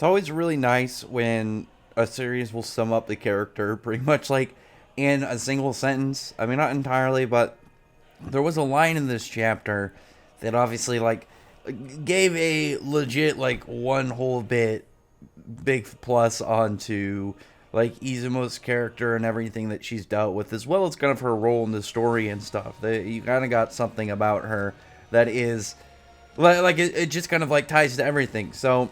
It's always really nice when a series will sum up the character pretty much like in a single sentence. I mean, not entirely, but there was a line in this chapter that obviously like gave a legit like one whole big plus onto like Izumo's character and everything that she's dealt with, as well as kind of her role in the story and stuff. You kind of got something about her that is it just kind of like ties to everything. So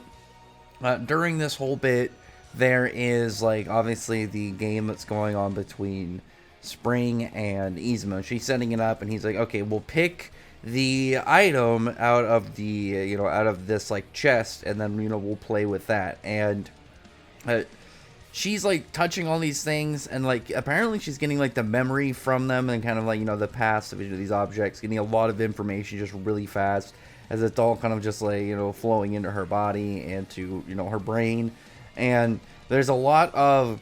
during this whole bit, there is like obviously the game that's going on between Spring and Izumo. She's setting it up, and he's like, "Okay, we'll pick the item out of the out of this like chest, and then we'll play with that." And uh, she's like touching all these things, and like apparently she's getting like the memory from them, and kind of like the past of each of these objects, getting a lot of information just really fast, as it's all kind of just like flowing into her body and to her brain. And there's a lot of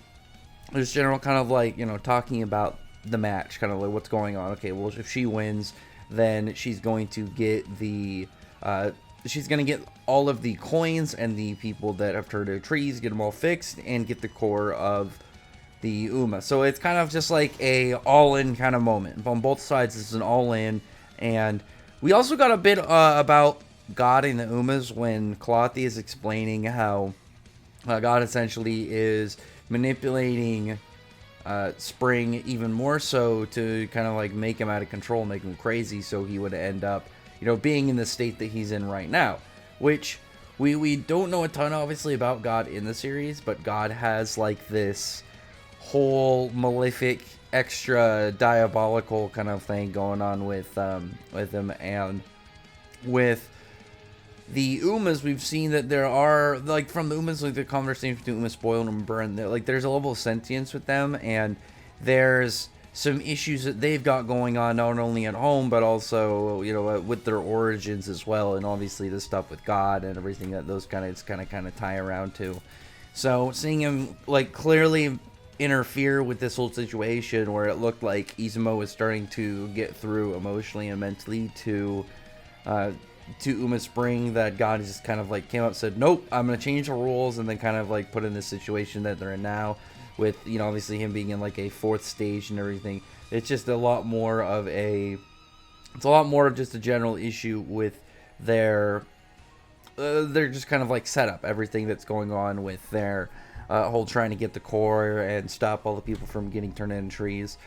there's general kind of like talking about the match, kind of like what's going on. Okay, well, if she wins, then she's going to get she's going to get all of the coins and the people that have turned into trees, get them all fixed, and get the core of the Uma. So it's kind of just like a all-in kind of moment. On both sides, this is an all-in. And we also got a bit about God and the Umas when Clothy is explaining how God essentially is manipulating Spring even more so to kind of like make him out of control, make him crazy, so he would end up being in the state that he's in right now. Which we don't know a ton obviously about God in the series, but God has like this whole malefic, extra diabolical kind of thing going on with him. And with the Umas, we've seen that there are, like, from the Umas, like, the conversation between Uma Spoil and Uma Burn, like, there's a level of sentience with them, and there's some issues that they've got going on, not only at home, but also, with their origins as well, and obviously the stuff with God and everything that those kind of tie around to. So, seeing him, like, clearly interfere with this whole situation where it looked like Izumo was starting to get through emotionally and mentally to Uma Spring, that God just kind of like came up and said, nope, I'm going to change the rules, and then kind of like put in this situation that they're in now with, obviously him being in like a fourth stage and everything. It's just a lot more of just a general issue with their just kind of like setup, everything that's going on with their whole trying to get the core and stop all the people from getting turned into trees.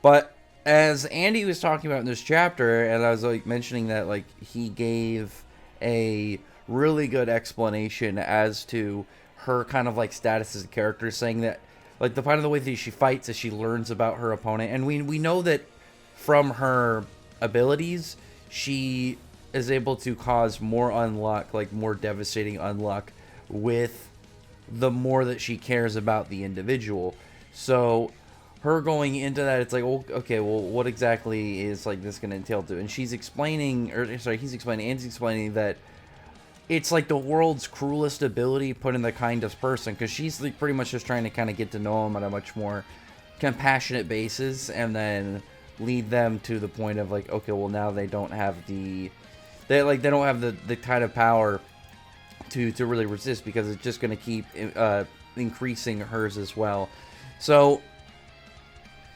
But as Andy was talking about in this chapter, and I was like mentioning that like he gave a really good explanation as to her kind of like status as a character, saying that like the part of the way that she fights as she learns about her opponent, and we know that from her abilities she is able to cause more unluck, like more devastating unluck, with the more that she cares about the individual. So her going into that, it's like, well, okay, well, what exactly is like this going to entail to? And she's explaining, or sorry, Andy's explaining that it's like the world's cruelest ability put in the kindest person, because she's like pretty much just trying to kind of get to know him on a much more compassionate basis, and then lead them to the point of like, okay, well, now they don't have the kind of power to really resist, because it's just going to keep increasing hers as well. So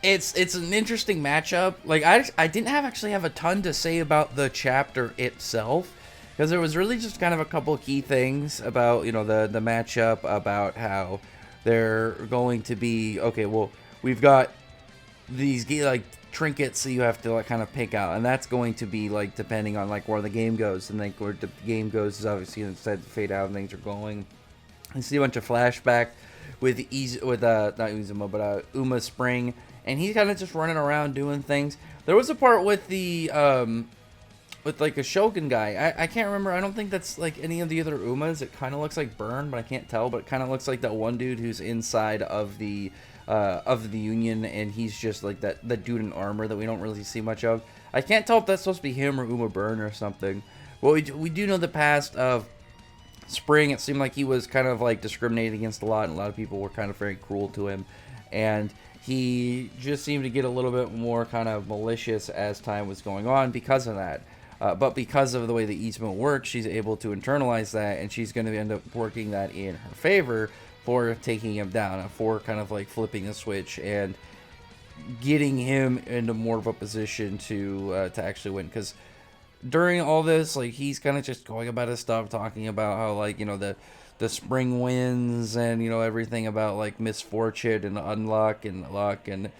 it's an interesting matchup. Like I didn't actually have a ton to say about the chapter itself, because there was really just kind of a couple of key things about the matchup, about how they're going to be, okay, well, we've got these like trinkets that you have to like kind of pick out, and that's going to be like depending on like where the game goes, and like where the game goes is obviously instead to fade out and things are going. I see a bunch of flashback with not Izumo, but Uma Spring, and he's kind of just running around doing things. There was a part with the with like a Shogun guy. I can't remember. I don't think that's like any of the other Umas. It kind of looks like Burn, but I can't tell. But it kind of looks like that one dude who's inside of the Union, and he's just like that dude in armor that we don't really see much of. I can't tell if that's supposed to be him or Uma Burn or something. Well, we do know the past of Spring. It seemed like he was kind of like discriminated against a lot, and a lot of people were kind of very cruel to him, and he just seemed to get a little bit more kind of malicious as time was going on because of that. But because of the way the Izumo works, she's able to internalize that, and she's going to end up working that in her favor for taking him down, and for kind of like flipping the switch and getting him into more of a position to actually win. Because during all this, like, he's kind of just going about his stuff, talking about how, like, you know, the spring winds and, you know, everything about like misfortune and unluck and luck, and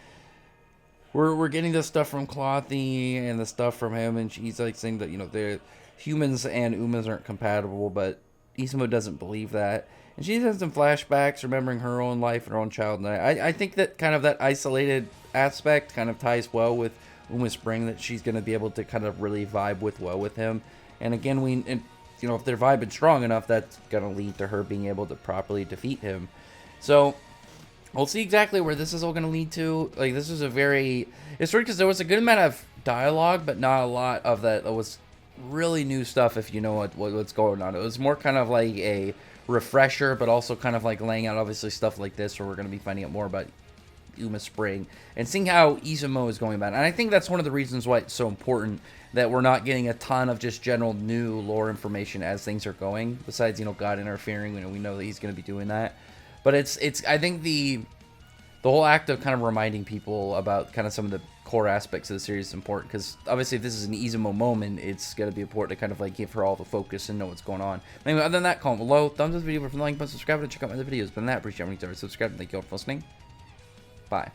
we're getting this stuff from Clothy and the stuff from him, and he's like saying that, you know, the humans and Umas aren't compatible, but Izumo doesn't believe that. And she's had some flashbacks, remembering her own life and her own childhood. I think that kind of that isolated aspect kind of ties well with Uma Spring, that she's going to be able to kind of really vibe well with him. And again, you know, if they're vibing strong enough, that's going to lead to her being able to properly defeat him. So we'll see exactly where this is all going to lead to. Like, this is it's weird because there was a good amount of dialogue, but not a lot of that was really new stuff, if you know what's going on. It was more kind of like a refresher, but also kind of like laying out obviously stuff like this, where we're going to be finding out more about Uma Spring and seeing how Izumo is going about it. And I think that's one of the reasons why it's so important that we're not getting a ton of just general new lore information as things are going, besides, you know, God interfering. You know, we know that he's going to be doing that. But it's I think the whole act of kind of reminding people about kind of some of the core aspects of the series is important, because obviously if this is an Izumo moment, it's going to be important to kind of like give her all the focus and know what's going on. Anyway, other than that, comment below, thumbs up the video from the like button, subscribe, and check out my other videos. But than that, appreciate everyone who's ever subscribed, and thank you all for listening. Bye.